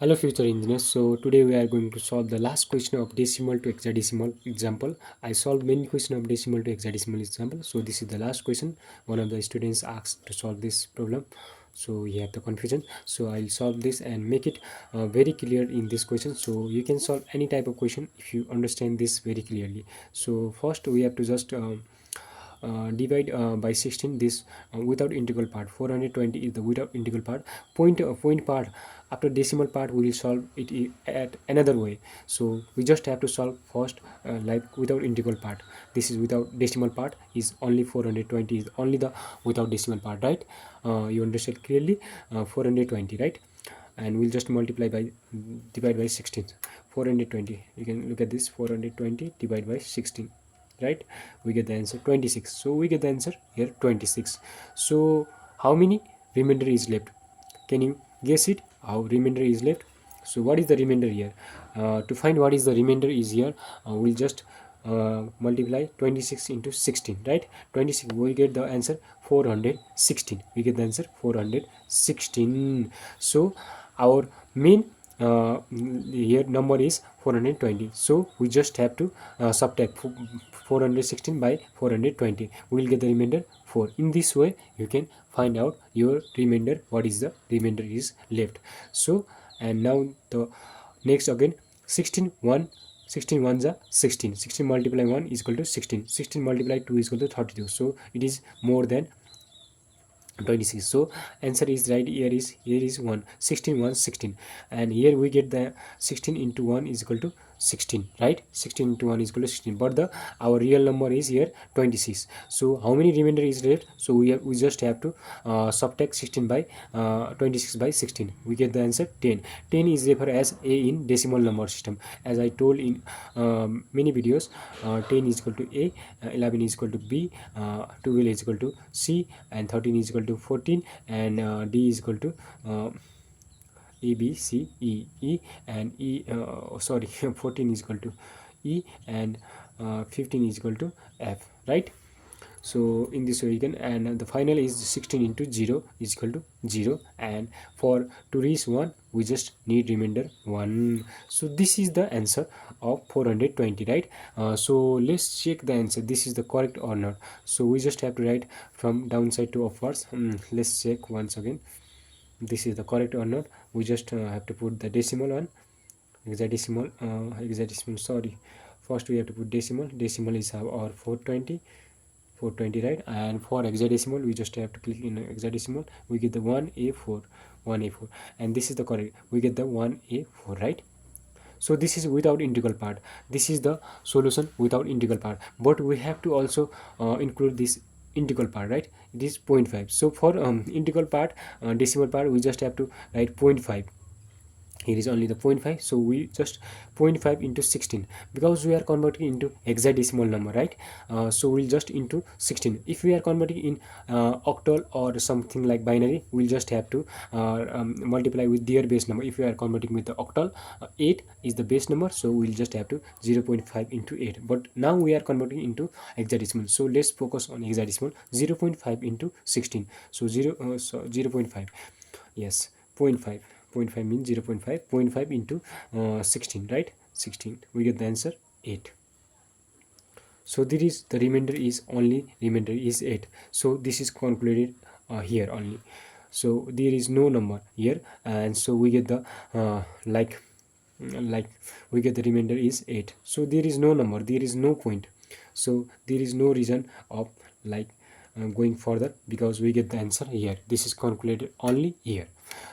Hello future engineers. So today we are going to solve the last question of decimal to hexadecimal example. I solved many questions of decimal to hexadecimal example. So this is the last question. One of the students asked to solve this problem. So you have the confusion. So I'll solve this and make it very clear in this question. So you can solve any type of question if you understand this very clearly. So first we have to just divide by 16 this without integral part. 420 is the without integral part. Point part after decimal part we will solve it at another way. So we just have to solve first like without integral part. This is without decimal part is only 420 is only the without decimal part, right? You understand clearly. 420, right? And we'll just multiply by divide by 16. 420, you can look at this. 420 divide by 16, right? We get the answer 26. So we get the answer here 26. So how many remainder is left? Can you guess it? How remainder is left? So what is the remainder here? To find what is the remainder is here, we'll just multiply 26 into 16, right? 26, we get the answer 416. We get the answer 416. So our main here number is 420. So we just have to subtract 416 by 420. We will get the remainder 4. In this way you can find out your remainder, what is the remainder is left. So and now the next again 16 1, 16 ones are 16. 16 multiply 1 is equal to 16. 16 multiply 2 is equal to 32. So it is more than 26. So answer is right. Here is 1. 16 1 16, and here we get the 16 into 1 is equal to 16, right? 16 into 1 is equal to 16, but the our real number is here 26. So how many remainder is left? So we just have to subtract 16 by 26 by 16. We get the answer 10. 10 is referred as a in decimal number system. As I told in many videos, 10 is equal to a, 11 is equal to b, 12 is equal to c, and 13 is equal to 14, and d is equal to a b c e e, and sorry 14 is equal to e, and 15 is equal to f, right? So in this way you can, and the final is 16 into 0 is equal to 0, and for to reach 1 we just need remainder 1. So this is the answer of 420, right? So let's check the answer, this is the correct or not. So we just have to write from downside to upwards. Let's check once again, this is the correct or not. We just have to put the decimal one, hexadecimal, sorry. First we have to put decimal. Decimal is our 420, 420, right? And for hexadecimal we just have to click in hexadecimal. We get the 1a4, 1a4, and this is the correct, we get the 1a4, right? So this is without integral part. This is the solution without integral part, but we have to also include this integral part, right? It is 0.5. So for integral part, decimal part, we just have to write 0.5. Here is only the 0.5, so we just 0.5 into 16, because we are converting into hexadecimal number, right? So we'll just into 16. If we are converting in octal or something like binary, we'll just have to multiply with their base number. If we are converting with the octal, 8 is the base number, so we'll just have to 0.5 into 8. But now we are converting into hexadecimal, so let's focus on hexadecimal. 0.5 into 16, so 0.5, yes, 0.5. 0.5 means 0.5. 0.5 into 16, right? 16, we get the answer 8. So there is the remainder is only, remainder is 8. So this is concluded here only. So there is no number here, and so we get the like we get the remainder is 8. So there is no number, there is no point, so there is no reason of like going further, because we get the answer here. This is calculated only here.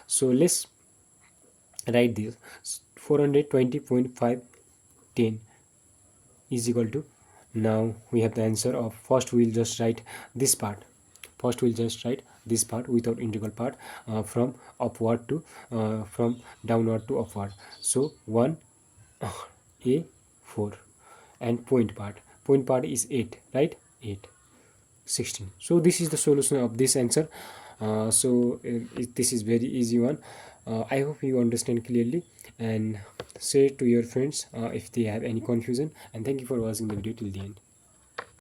So let's write this. 420.510 is equal to, now we have the answer of, first we'll just write this part. First we'll just write this part without integral part, from upward to from downward to upward. So 1 a 4, and point part is 8, right? 8, 16. So this is the solution of this answer. This is very easy one. I hope you understand clearly, and share to your friends if they have any confusion, and thank you for watching the video till the end.